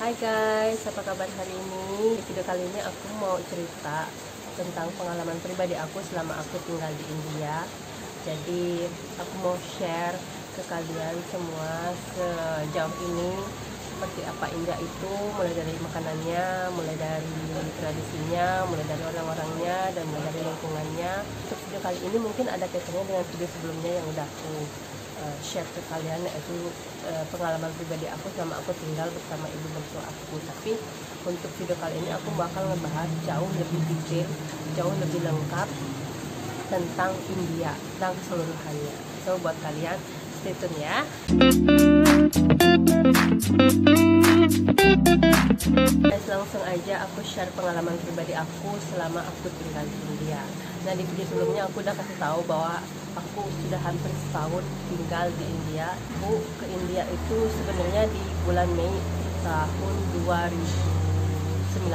Hai guys, apa kabar hari ini? Di video kali ini aku mau cerita tentang pengalaman pribadi aku selama aku tinggal di India. Jadi aku mau share ke kalian semua sejauh ini seperti apa India itu, mulai dari makanannya, mulai dari tradisinya, mulai dari orang-orangnya, dan mulai dari lingkungannya. Untuk video kali ini mungkin ada kaitannya dengan video sebelumnya yang udah aku share ke kalian, yaitu pengalaman pribadi aku selama aku tinggal bersama ibu mertua aku. Tapi untuk video kali ini aku bakal ngebahas jauh lebih detail, jauh lebih lengkap tentang India, tentang keseluruhannya. So buat kalian stay tune ya. Guys, langsung aja aku share pengalaman pribadi aku selama aku tinggal di India. Nah, di video sebelumnya aku udah kasih tahu bahwa aku sudah hampir setahun tinggal di India. Aku ke India itu sebenarnya di bulan Mei tahun 2019.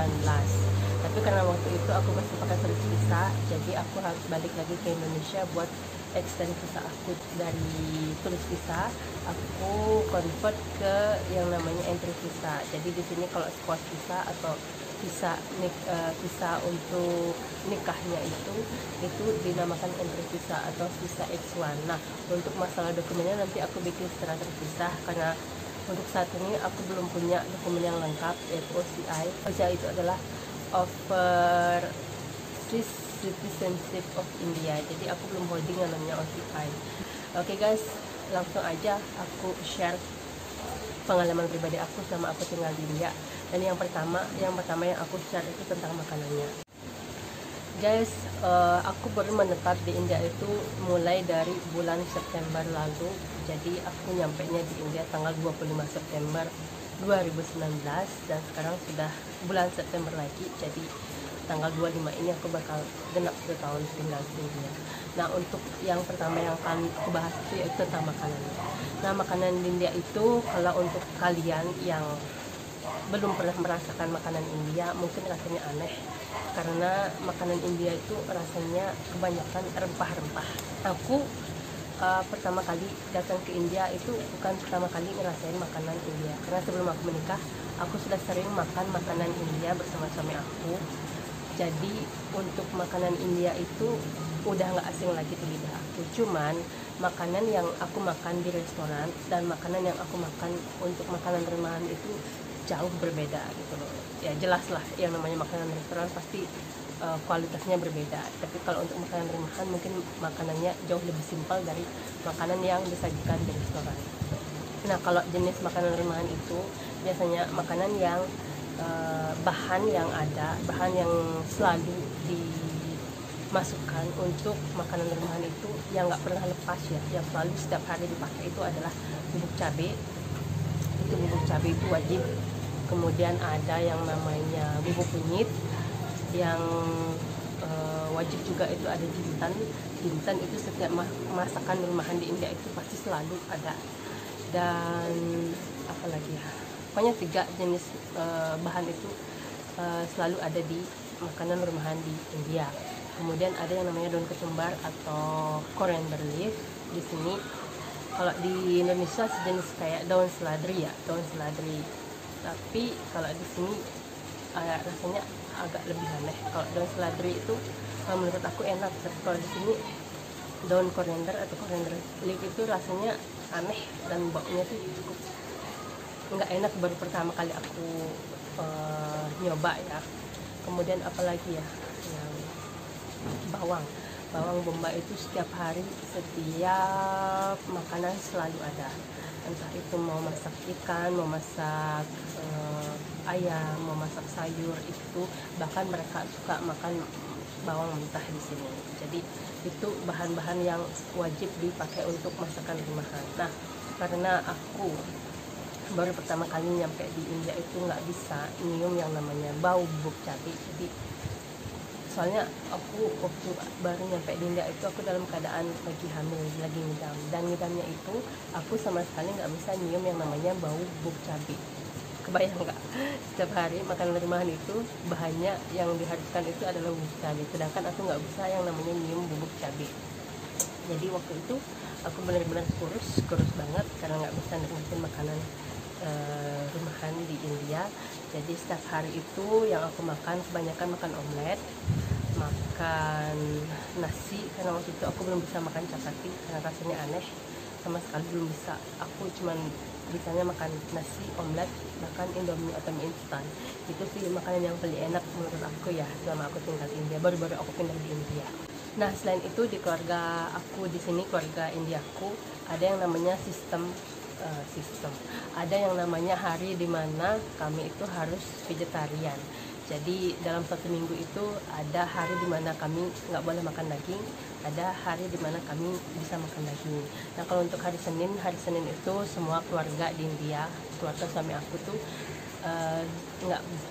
Tapi karena waktu itu aku masih pakai turis visa, jadi aku harus balik lagi ke Indonesia buat extend visa aku. Dari turis visa aku convert ke yang namanya entry visa. Jadi di sini kalau spouse visa atau visa untuk nikahnya itu dinamakan entry visa atau visa X1. Nah, untuk masalah dokumennya nanti aku bikin secara terpisah karena untuk saat ini aku belum punya dokumen yang lengkap, yaitu OCI. OCI itu adalah Overseas Citizenship of India. Jadi aku belum holding yang namanya OCI. Oke guys, langsung aja aku share pengalaman pribadi aku selama aku tinggal di India. Dan yang pertama yang aku share itu tentang makanannya. Guys, aku baru menetap di India itu mulai dari bulan September lalu. Jadi aku nyampainya di India tanggal 25 September 2019 dan sekarang sudah bulan September lagi. Jadi tanggal 25 ini aku bakal genap 1 tahun tinggal di India. Nah, untuk yang pertama yang akan aku bahas itu yaitu tentang makanan. Nah, makanan di India itu kalau untuk kalian yang belum pernah merasakan makanan India mungkin rasanya aneh, karena makanan India itu rasanya kebanyakan rempah-rempah. Aku pertama kali datang ke India itu bukan pertama kali ngerasain makanan India, karena sebelum aku menikah aku sudah sering makan makanan India bersama suami aku. Jadi untuk makanan India itu udah nggak asing lagi di lidah aku. Cuman makanan yang aku makan di restoran dan makanan yang aku makan untuk makanan rumahan itu jauh berbeda gitu loh. Ya jelas lah, yang namanya makanan restoran pasti kualitasnya berbeda. Tapi kalau untuk makanan rumahan mungkin makanannya jauh lebih simpel dari makanan yang disajikan di restoran. Nah, kalau jenis makanan rumahan itu biasanya makanan yang bahan yang selalu dimasukkan untuk makanan rumahan itu yang nggak pernah lepas ya, yang selalu setiap hari dipakai itu adalah bubuk cabai. Itu bubuk cabai itu wajib. Kemudian ada yang namanya bubuk kunyit, yang wajib juga itu ada jintan. Jintan itu setiap masakan rumahan di India itu pasti selalu ada. Dan apalagi ya, pokoknya 3 jenis bahan itu selalu ada di makanan rumahan di India. Kemudian ada yang namanya daun ketumbar atau coriander leaf. Di sini kalau di Indonesia sejenis kayak daun seladri ya, daun seladri. Tapi kalau di sini rasanya agak lebih aneh. Kalau daun seladri itu menurut aku enak, tapi kalau di sini daun coriander atau coriander leaf itu rasanya aneh dan baunya tuh cukup nggak enak, baru pertama kali aku nyoba ya. Kemudian apalagi ya, yang bawang bombay itu setiap hari, setiap makanan selalu ada. Entah itu mau masak ikan, mau masak ayam, mau masak sayur, itu bahkan mereka suka makan bawang mentah di sini. Jadi itu bahan-bahan yang wajib dipakai untuk masakan rumahan. Nah, karena aku baru pertama kali nyampe di India itu nggak bisa nyium yang namanya bau bubuk cabai. Jadi soalnya aku waktu baru nyampe di India itu aku dalam keadaan lagi hamil, lagi ngidam, dan ngidamnya itu aku sama sekali nggak bisa nyium yang namanya bau bubuk cabai. Kebayang nggak? Setiap hari makanan rumahan itu bahannya yang diharuskan itu adalah bubuk cabai, sedangkan aku nggak bisa yang namanya nyium bubuk cabai. Jadi waktu itu aku benar-benar kurus banget karena nggak bisa nikmatin makanan rumahan di India. Jadi setiap hari itu yang aku makan kebanyakan makan omelet, makan nasi, karena waktu itu aku belum bisa makan chapati karena rasanya aneh, sama sekali belum bisa. Aku cuman bisanya makan nasi, omelet, makan indomie atau mie instan. Itu sih makanan yang paling enak menurut aku ya selama aku tinggal di India, baru-baru aku pindah di India. Nah, selain itu di keluarga aku di sini, keluarga Indiaku, ada yang namanya sistem ada yang namanya hari dimana kami itu harus vegetarian. Jadi dalam satu minggu itu ada hari dimana kami nggak boleh makan daging, ada hari dimana kami bisa makan daging. Nah, kalau untuk hari Senin itu semua keluarga di India, keluarga suami aku tuh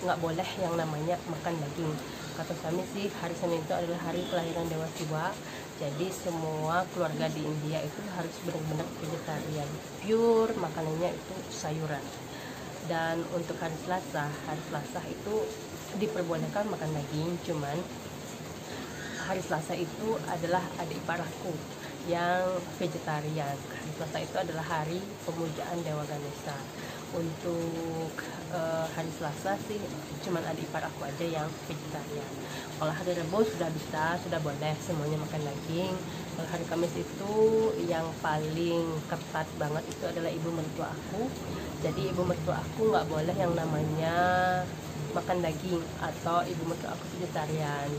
nggak boleh yang namanya makan daging. Kata suami sih hari Senin itu adalah hari kelahiran Dewa Siwa. Jadi semua keluarga di India itu harus benar-benar vegetarian, pure makanannya itu sayuran. Dan untuk hari Selasa itu diperbolehkan makan daging, cuman hari Selasa itu adalah adik ipar aku yang vegetarian. Hari Selasa itu adalah hari pemujaan Dewa Ganesha. Untuk hari Selasa sih cuman adik ipar aku aja yang vegetarian. Kalau hari Rabu sudah boleh semuanya makan daging. Kalau hari Kamis itu yang paling ketat banget itu adalah ibu mertua aku. Jadi ibu mertua aku nggak boleh yang namanya makan daging, atau ibu mertua aku vegetarian.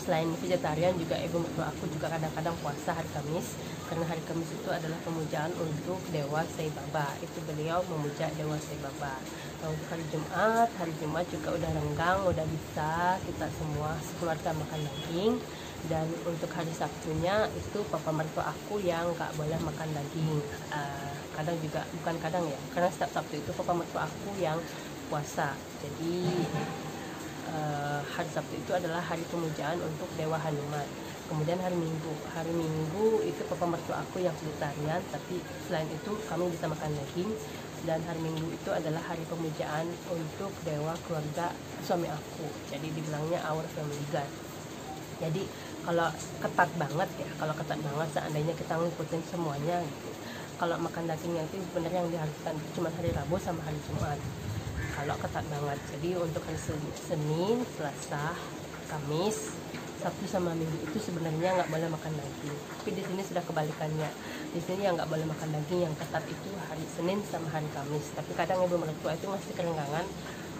Selain vegetarian juga ibu mertua aku juga kadang-kadang puasa hari Kamis, karena hari Kamis itu adalah pemujaan untuk Dewa Sai Baba. Itu beliau memuja Dewa Sai Baba. Nah, untuk hari Jumat juga udah renggang, udah bisa kita semua sekeluarga makan daging. Dan untuk hari Sabtunya itu papa mertua aku yang nggak boleh makan daging. Kadang juga, bukan kadang ya, karena setiap Sabtu itu papa mertua aku yang puasa. Jadi hari Sabtu itu adalah hari pemujaan untuk Dewa Hanuman. Kemudian hari Minggu itu papa mertua aku yang vegetarian, tapi selain itu kami bisa makan daging. Dan hari Minggu itu adalah hari pemujaan untuk dewa keluarga suami aku, jadi dibilangnya our family god. Jadi kalau ketat banget seandainya kita ngikutin semuanya gitu. Kalau makan dagingnya itu sebenarnya yang diharuskan cuma hari Rabu sama hari Jumat kalau ketat banget. Jadi untuk hari Senin, Selasa, Kamis, Sabtu sama Minggu itu sebenarnya nggak boleh makan daging. Tapi di sini sudah kebalikannya. Di sini yang nggak boleh makan daging yang ketat itu hari Senin sama hari Kamis. Tapi kadang ibu mertua itu masih kerenggangan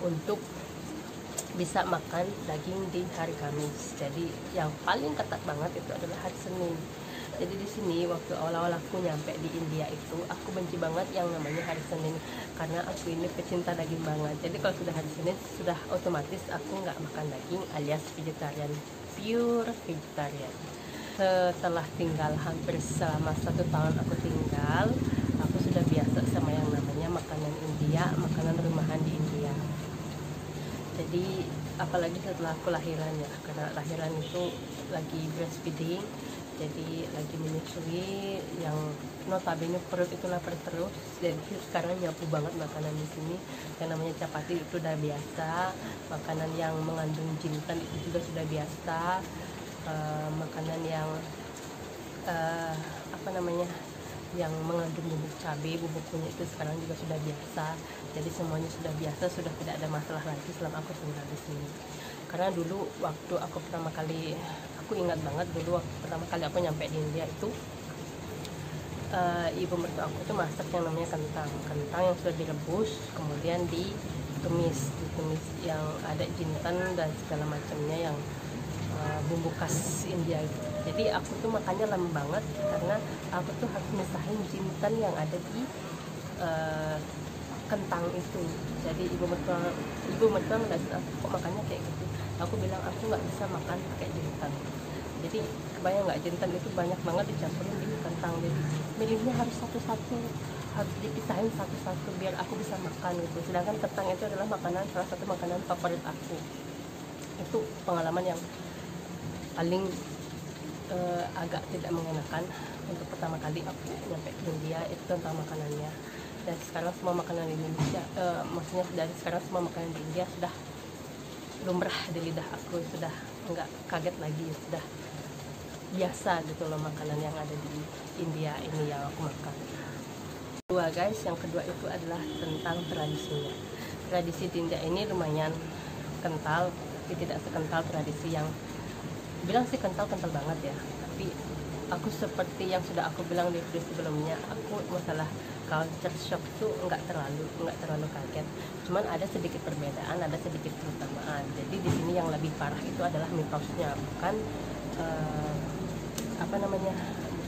untuk bisa makan daging di hari Kamis. Jadi yang paling ketat banget itu adalah hari Senin. Jadi di sini waktu awal-awal aku nyampe di India itu aku benci banget yang namanya hari Senin, karena aku ini pecinta daging banget. Jadi kalau sudah hari Senin sudah otomatis aku nggak makan daging alias vegetarian, pure vegetarian. Setelah tinggal hampir selama 1 tahun aku tinggal, aku sudah biasa sama yang namanya makanan India, makanan rumahan di India. Jadi apalagi setelah aku lahiran ya, karena lahiran itu lagi breastfeeding, jadi lagi menyusui, yang notabene perut itu lapar terus. Jadi sekarang nyapu banget makanan di sini. Yang namanya chapati itu udah biasa, makanan yang mengandung jintan itu juga sudah biasa, makanan yang yang mengandung bubuk cabai, bubuk kunyit itu sekarang juga sudah biasa. Jadi semuanya sudah biasa, sudah tidak ada masalah lagi selama aku tinggal di sini. Karena dulu waktu aku pertama kali, aku ingat banget dulu waktu pertama kali aku nyampe di India itu, ibu mertua aku tuh masak yang namanya kentang yang sudah direbus, kemudian ditumis yang ada jintan dan segala macamnya, yang bumbu khas India gitu. Jadi aku tuh makannya lama banget karena aku tuh harus misahin jintan yang ada di kentang itu. Jadi ibu mertua ngeliat aku kok makannya kayak gitu. Aku bilang aku nggak bisa makan pakai jintan. Jadi kebayang nggak, jintan itu banyak banget dicampurin di kentang. Jadi milihnya harus satu-satu, harus dipisahin satu-satu biar aku bisa makan gitu. Sedangkan kentang itu adalah salah satu makanan favorit aku. Itu pengalaman yang paling agak tidak mengenakan untuk pertama kali aku nyampe ke India itu tentang makanannya. Dan sekarang semua makanan di Indonesia, maksudnya dari sekarang semua makanan di India sudah lumrah di lidah aku, sudah nggak kaget lagi, sudah biasa gitu loh makanan yang ada di India ini yang aku makan. Kedua guys, yang kedua itu adalah tentang tradisinya. Tradisi di India ini lumayan kental, tapi tidak sekental tradisi yang bilang sih kental-kental banget ya. Tapi aku seperti yang sudah aku bilang di video sebelumnya, aku masalah culture shock tuh nggak terlalu kaget. Cuman ada sedikit perbedaan, ada sedikit persamaan. Jadi di sini yang lebih parah itu adalah mitosnya, bukan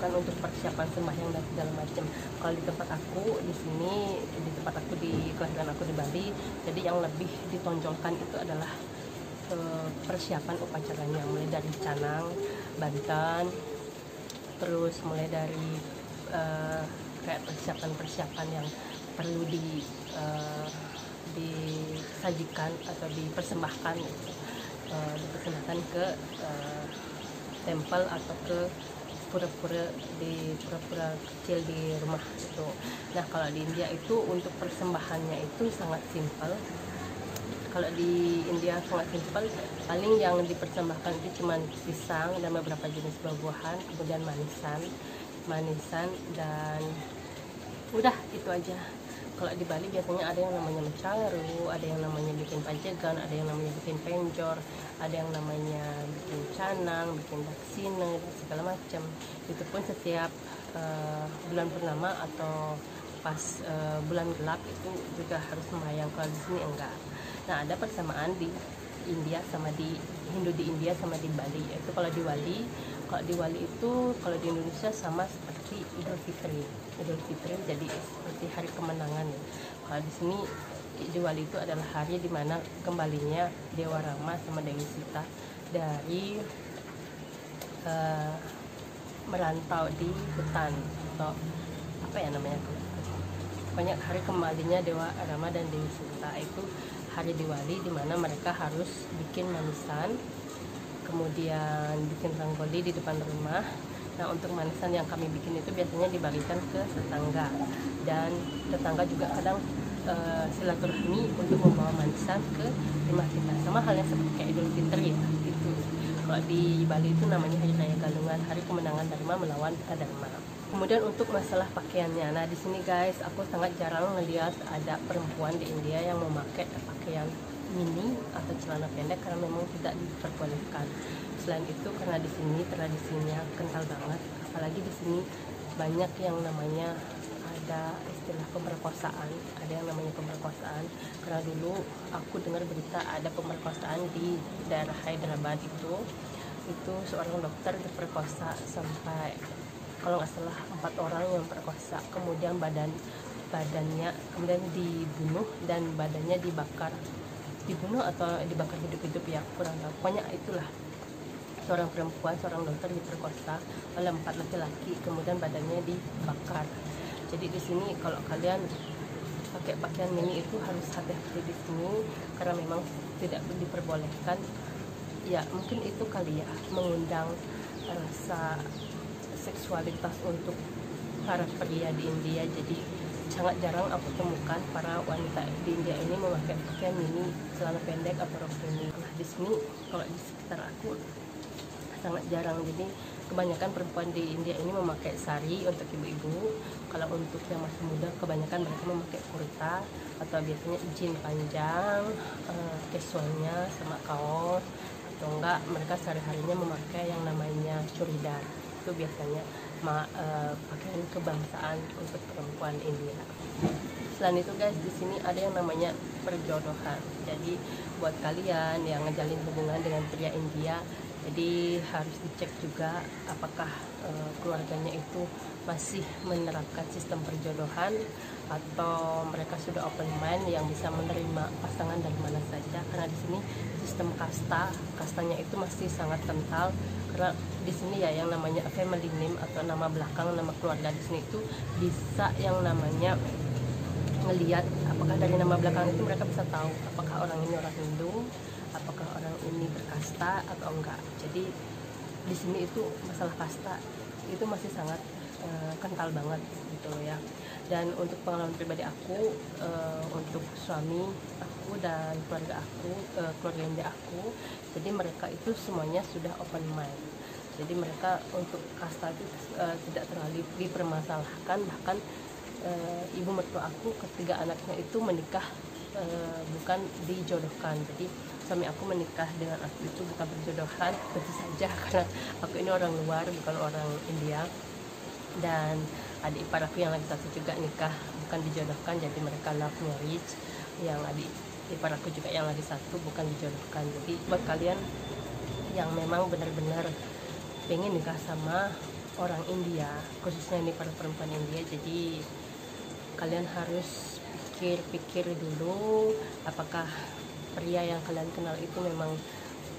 bukan untuk persiapan sembahyang dan segala macam. Kalau di tempat aku di sini, di tempat aku di kelahiran aku di Bali, jadi yang lebih ditonjolkan itu adalah persiapan upacaranya, mulai dari canang, bantan, terus mulai dari kayak persiapan yang perlu disajikan atau dipersembahkan dipersembahkan ke tempel atau ke pura-pura kecil di rumah itu. Nah, kalau di India itu untuk persembahannya itu sangat simpel. Kalau di India sangat simpel, paling yang dipersembahkan itu cuma pisang dan beberapa jenis buah-buahan, kemudian manisan dan udah itu aja. Kalau di Bali biasanya ada yang namanya mencaru, ada yang namanya bikin pajegan, ada yang namanya bikin penjor, ada yang namanya bikin canang, bikin daksina dan segala macam. Itu pun setiap bulan purnama atau pas bulan gelap itu juga harus sembahyang. Kalau di sini enggak. Nah, ada persamaan di India sama di Hindu di India sama di Bali. Itu kalau di Wali itu kalau di Indonesia sama seperti Idul Fitri jadi seperti hari kemenangan ya. Kalau di sini di Wali itu adalah hari dimana kembalinya Dewa Rama sama Dewi Sita dari merantau di hutan atau apa ya namanya, banyak hari kembalinya Dewa Rama dan Dewi Sita. Itu hari Diwali dimana mereka harus bikin manisan, kemudian bikin ranggoli di depan rumah. Nah, untuk manisan yang kami bikin itu biasanya dibagikan ke tetangga, dan tetangga juga kadang silaturahmi untuk membawa manisan ke rumah kita, sama halnya seperti kayak Idul Fitri ya. Itu kalau di Bali itu namanya Hari Raya Galungan, hari kemenangan Dharma melawan Adharma. Kemudian untuk masalah pakaiannya, nah di sini guys aku sangat jarang melihat ada perempuan di India yang memakai pakaian mini atau celana pendek karena memang tidak diperbolehkan. Selain itu karena di sini tradisinya kental banget, apalagi di sini banyak yang namanya ada istilah pemerkosaan, karena dulu aku dengar berita ada pemerkosaan di daerah Hyderabad itu seorang dokter diperkosa sampai kalau nggak salah 4 orang yang perkosa, kemudian badannya kemudian dibunuh dan badannya dibunuh atau dibakar hidup-hidup ya, kurang tahu. Pokoknya itulah seorang perempuan, seorang dokter diperkosa oleh 4 laki-laki, kemudian badannya dibakar. Jadi di sini kalau kalian pakai pakaian mini itu harus hati-hati di sini karena memang tidak diperbolehkan. Ya mungkin itu kali ya mengundang rasa seksualitas untuk para pria di India. Jadi sangat jarang aku temukan para wanita di India ini memakai pakaian mini, celana pendek atau rok mini. Nah di sini kalau di sekitar aku sangat jarang. Jadi kebanyakan perempuan di India ini memakai sari untuk ibu-ibu. Kalau untuk yang masih muda kebanyakan mereka memakai kurta atau biasanya jeans panjang, casualnya sama kaos, atau enggak mereka sehari-harinya memakai yang namanya churidar. Itu biasanya pakaian kebangsaan untuk perempuan India. Selain itu guys, di sini ada yang namanya perjodohan. Jadi buat kalian yang ngejalin hubungan dengan pria India, jadi harus dicek juga apakah keluarganya itu masih menerapkan sistem perjodohan atau mereka sudah open mind yang bisa menerima pasangan dari mana saja. Karena di sini sistem kastanya itu masih sangat kental. Karena di sini ya yang namanya family name atau nama belakang, nama keluarga di sini itu bisa yang namanya ngelihat apakah dari nama belakang itu mereka bisa tahu apakah orang ini orang Hindu, apakah orang ini berkasta atau enggak. Jadi di sini itu masalah kasta itu masih sangat kental banget gitu ya. Dan untuk pengalaman pribadi aku, untuk suami aku dan keluarga aku, keluarga India aku, jadi mereka itu semuanya sudah open mind. Jadi mereka untuk kasta itu tidak terlalu dipermasalahkan, bahkan ibu mertua aku ketiga anaknya itu menikah, bukan dijodohkan. Jadi suami aku menikah dengan aku itu bukan berjodohan, tentu saja karena aku ini orang luar, bukan orang India. Dan adik ipar aku yang lagi satu juga nikah bukan dijodohkan, jadi mereka love marriage. Yang adik ipar aku juga yang lagi satu bukan dijodohkan. Jadi buat kalian yang memang benar-benar pengen nikah sama orang India, khususnya ini para perempuan India, jadi kalian harus pikir-pikir dulu apakah pria yang kalian kenal itu memang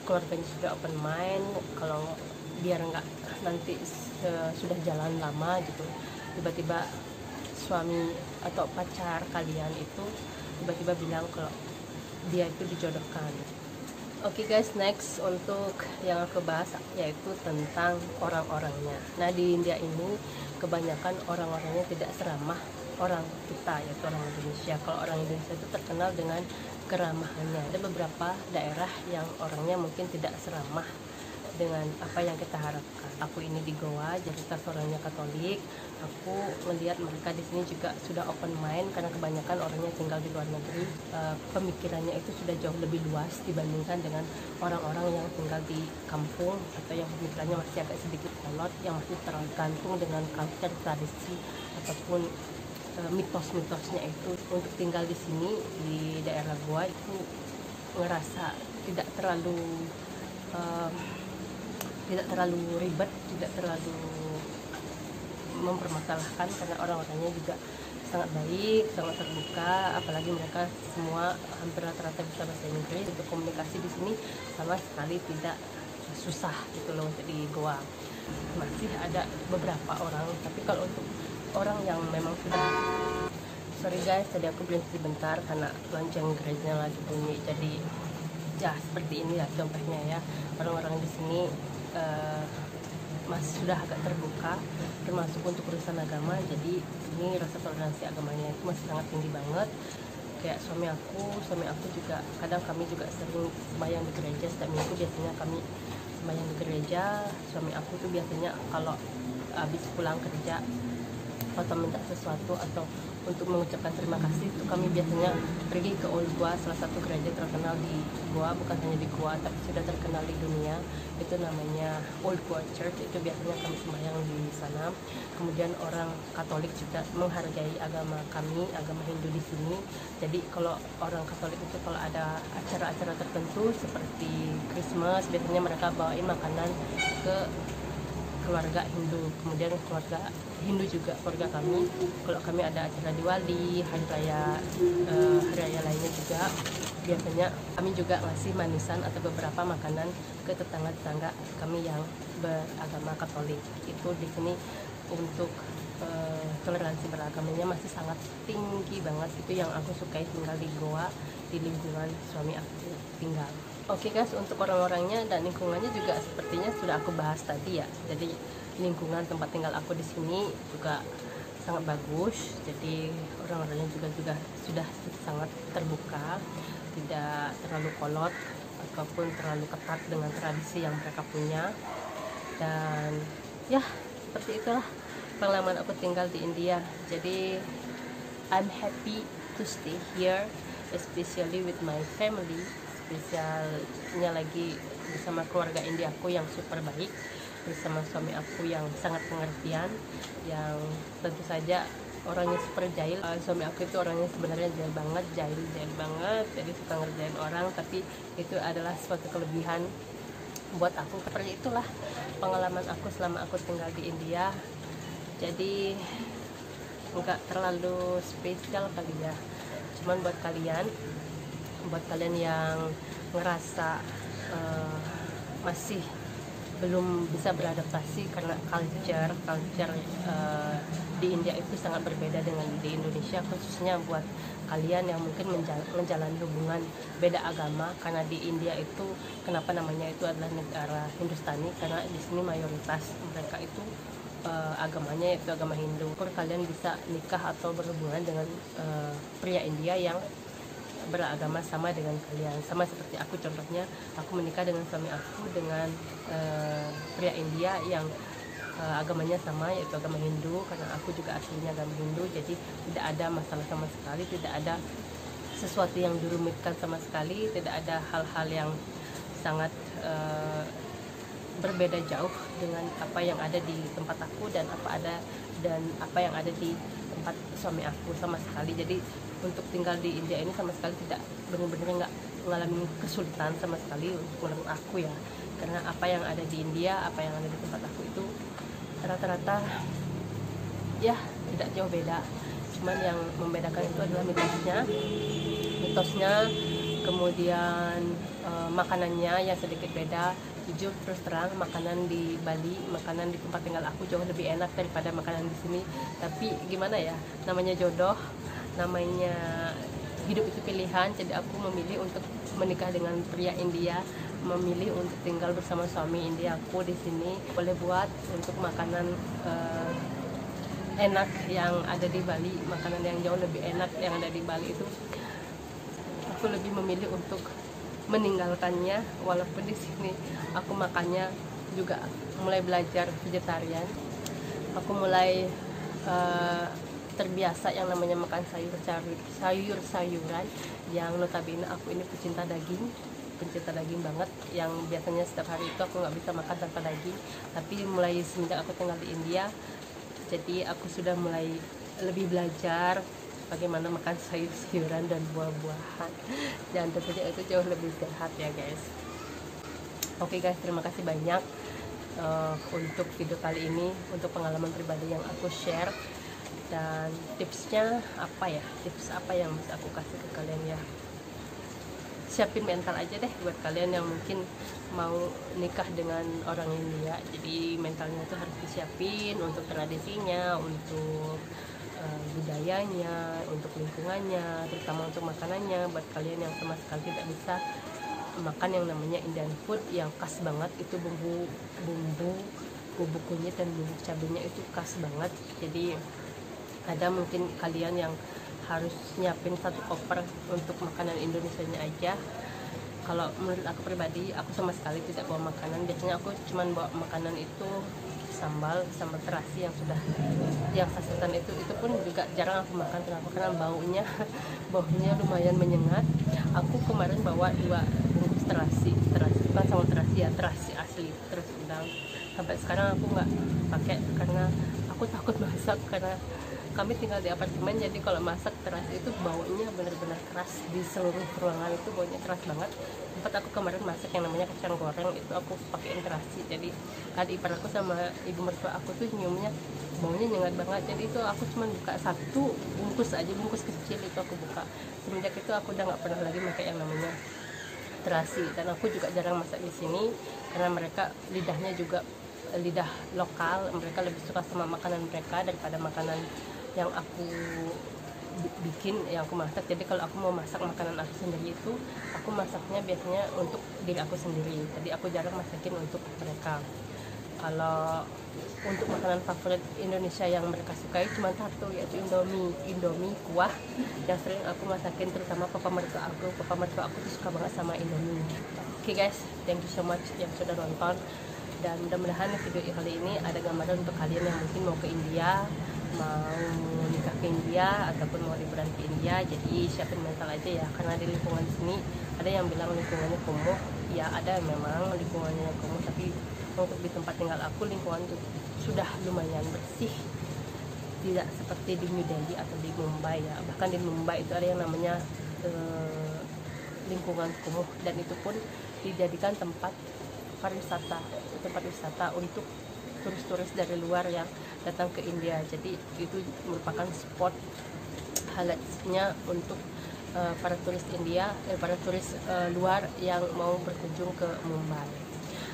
keluarganya sudah open mind. Kalau biar nggak nanti sudah jalan lama gitu, tiba-tiba suami atau pacar kalian itu tiba-tiba bilang kalau dia itu dijodohkan. Oke guys, next untuk yang aku bahas yaitu tentang orang-orangnya. Nah, di India ini kebanyakan orang-orangnya tidak seramah orang kita, yaitu orang Indonesia. Kalau orang Indonesia itu terkenal dengan keramahannya. Ada beberapa daerah yang orangnya mungkin tidak seramah dengan apa yang kita harapkan. Aku ini di Goa, jadi orangnya Katolik. Aku melihat mereka di sini juga sudah open mind karena kebanyakan orangnya tinggal di luar negeri. Pemikirannya itu sudah jauh lebih luas dibandingkan dengan orang-orang yang tinggal di kampung atau yang pemikirannya masih agak sedikit kolot, yang masih tergantung dengan culture, tradisi ataupun mitos-mitosnya itu. Untuk tinggal di sini di daerah Goa itu ngerasa tidak terlalu ribet, tidak terlalu mempermasalahkan karena orang-orangnya juga sangat baik, sangat terbuka, apalagi mereka semua hampir rata-rata bisa bahasa Inggris. Untuk komunikasi di sini sama sekali tidak susah gitu loh untuk di Goa. Masih ada beberapa orang, tapi kalau untuk orang yang memang sudah, sorry guys, tadi aku berhenti sebentar karena lonceng gerejanya lagi bunyi. Jadi ya seperti ini ya contohnya ya, orang-orang di sini masih sudah agak terbuka termasuk untuk urusan agama. Jadi ini rasa toleransi agamanya itu masih sangat tinggi banget. Kayak suami aku juga kadang kami juga sering sembahyang di gereja setiap minggu. Biasanya kami sembahyang di gereja. Suami aku tuh biasanya kalau habis pulang kerja atau minta sesuatu atau untuk mengucapkan terima kasih itu kami biasanya pergi ke Old Goa, salah satu gereja terkenal di Goa, bukan hanya di Goa tapi sudah terkenal di dunia, itu namanya Old Goa Church. Itu biasanya kami sembahyang di sana. Kemudian orang Katolik juga menghargai agama kami, agama Hindu di sini. Jadi kalau orang Katolik itu kalau ada acara-acara tertentu seperti Christmas, biasanya mereka bawain makanan ke keluarga Hindu. Kemudian keluarga Hindu juga keluarga kami, kalau kami ada acara Diwali, hari raya lainnya juga, biasanya kami juga ngasih manisan atau beberapa makanan ke tetangga-tetangga kami yang beragama Katolik. Itu di sini untuk toleransi beragamanya masih sangat tinggi banget. Itu yang aku sukai tinggal di Goa, di lingkungan suami aku tinggal. Oke guys, untuk orang-orangnya dan lingkungannya juga sepertinya sudah aku bahas tadi ya. Jadi lingkungan tempat tinggal aku di sini juga sangat bagus. Jadi orang-orangnya juga sudah sangat terbuka, tidak terlalu kolot ataupun terlalu ketat dengan tradisi yang mereka punya. Dan ya seperti itulah pengalaman aku tinggal di India. Jadi I'm happy to stay here, especially with my family. Spesialnya lagi bersama keluarga India aku yang super baik, bersama suami aku yang sangat pengertian, yang tentu saja orangnya super jahil. Suami aku itu orangnya sebenarnya jahil banget, jadi suka ngerjain orang, tapi itu adalah suatu kelebihan buat aku. Seperti itulah pengalaman aku selama aku tinggal di India. Jadi nggak terlalu spesial kali ya, cuman buat kalian yang ngerasa masih belum bisa beradaptasi karena culture di India itu sangat berbeda dengan di Indonesia, khususnya buat kalian yang mungkin menjalani hubungan beda agama. Karena di India itu kenapa namanya itu adalah negara Hindustani, karena di sini mayoritas mereka itu agamanya itu agama Hindu. Kalian bisa nikah atau berhubungan dengan pria India yang beragama sama dengan kalian, sama seperti aku. Contohnya aku menikah dengan suami aku dengan pria India yang agamanya sama, yaitu agama Hindu, karena aku juga aslinya agama Hindu. Jadi tidak ada masalah sama sekali, tidak ada sesuatu yang dirumitkan sama sekali, tidak ada hal-hal yang sangat berbeda jauh dengan apa yang ada di tempat aku dan apa yang ada di tempat suami aku sama sekali. Jadi untuk tinggal di India ini sama sekali tidak, benar-benar nggak mengalami kesulitan sama sekali untuk menurut aku ya, karena apa yang ada di India, apa yang ada di tempat aku itu rata-rata ya tidak jauh beda. Cuman yang membedakan itu adalah mitosnya, kemudian makanannya yang sedikit beda. Jujur terus terang, makanan di Bali, makanan di tempat tinggal aku jauh lebih enak daripada makanan di sini. Tapi gimana ya, namanya jodoh, namanya hidup itu pilihan. Jadi aku memilih untuk menikah dengan pria India, memilih untuk tinggal bersama suami India aku di sini. Boleh buat untuk makanan enak yang ada di Bali, makanan yang jauh lebih enak yang ada di Bali itu, aku lebih memilih untuk meninggalkannya. Walaupun di sini aku makannya juga mulai belajar vegetarian, aku mulai terbiasa yang namanya makan sayur-sayuran yang notabene aku ini pencinta daging banget, yang biasanya setiap hari itu aku nggak bisa makan tanpa daging. Tapi mulai semenjak aku tinggal di India, jadi aku sudah mulai lebih belajar bagaimana makan sayur-sayuran dan buah-buahan, dan tentunya itu jauh lebih sehat ya guys. Oke guys, terima kasih banyak untuk video kali ini, untuk pengalaman pribadi yang aku share. Dan tipsnya apa ya, tips apa yang bisa aku kasih ke kalian ya, siapin mental aja deh buat kalian yang mungkin mau nikah dengan orang India. Jadi mentalnya itu harus disiapin untuk tradisinya, untuk budayanya, untuk lingkungannya, terutama untuk makanannya. Buat kalian yang sama sekali tidak bisa makan yang namanya Indian food yang khas banget, itu bumbu kunyit dan bumbu cabenya itu khas banget. Jadi ada mungkin kalian yang harus nyiapin 1 koper untuk makanan Indonesianya aja. Kalau menurut aku pribadi, aku sama sekali tidak bawa makanan. Biasanya aku cuman bawa makanan itu sambal terasi yang sasetan itu pun juga jarang aku makan. Kenapa? Karena baunya lumayan menyengat. Aku kemarin bawa 2 bungkus terasi bukan sambal terasi ya, terasi asli, terus udang. Sampai sekarang aku nggak pakai karena aku takut masak, karena kami tinggal di apartemen. Jadi kalau masak terasi itu baunya benar-benar keras, di seluruh ruangan itu baunya keras banget. Tempat aku kemarin masak yang namanya kacang goreng itu aku pakein terasi. Jadi adik ipar aku sama ibu mertua aku tuh nyiumnya baunya nyengat banget. Jadi itu aku cuma buka 1 bungkus aja, bungkus kecil itu aku buka. Semenjak itu aku udah nggak pernah lagi pakai yang namanya terasi. Dan aku juga jarang masak di sini karena mereka lidahnya juga lidah lokal, mereka lebih suka sama makanan mereka daripada makanan yang aku bikin, yang aku masak. Jadi kalau aku mau masak makanan aku sendiri itu, aku masaknya biasanya untuk diri aku sendiri. Jadi aku jarang masakin untuk mereka. Kalau untuk makanan favorit Indonesia yang mereka sukai cuma 1, yaitu Indomie kuah, yang sering aku masakin terutama papa mertua aku tuh suka banget sama Indomie. Oke guys, thank you so much yang sudah nonton, dan mudah-mudahan video kali ini ada gambaran untuk kalian yang mungkin mau ke India, mau nikah ke India ataupun mau liburan ke India. Jadi siapin mental aja ya, karena di lingkungan sini ada yang bilang lingkungannya kumuh, ya ada memang lingkungannya yang kumuh, tapi untuk di tempat tinggal aku lingkungan itu sudah lumayan bersih, tidak seperti di New Delhi atau di Mumbai ya. Bahkan di Mumbai itu ada yang namanya lingkungan kumuh, dan itu pun dijadikan tempat wisata untuk turis-turis dari luar yang datang ke India. Jadi itu merupakan spot highlightnya untuk para turis India, para turis luar yang mau berkunjung ke Mumbai.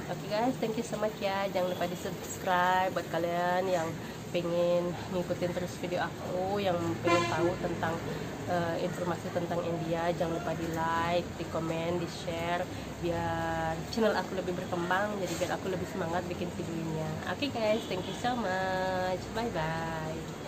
Oke guys, thank you so much ya. Jangan lupa di subscribe buat kalian yang pengen ngikutin terus video aku, yang pengen tahu tentang informasi tentang India. Jangan lupa di like, di komen, di share, biar channel aku lebih berkembang, jadi biar aku lebih semangat bikin videonya. Oke guys, thank you so much, bye bye.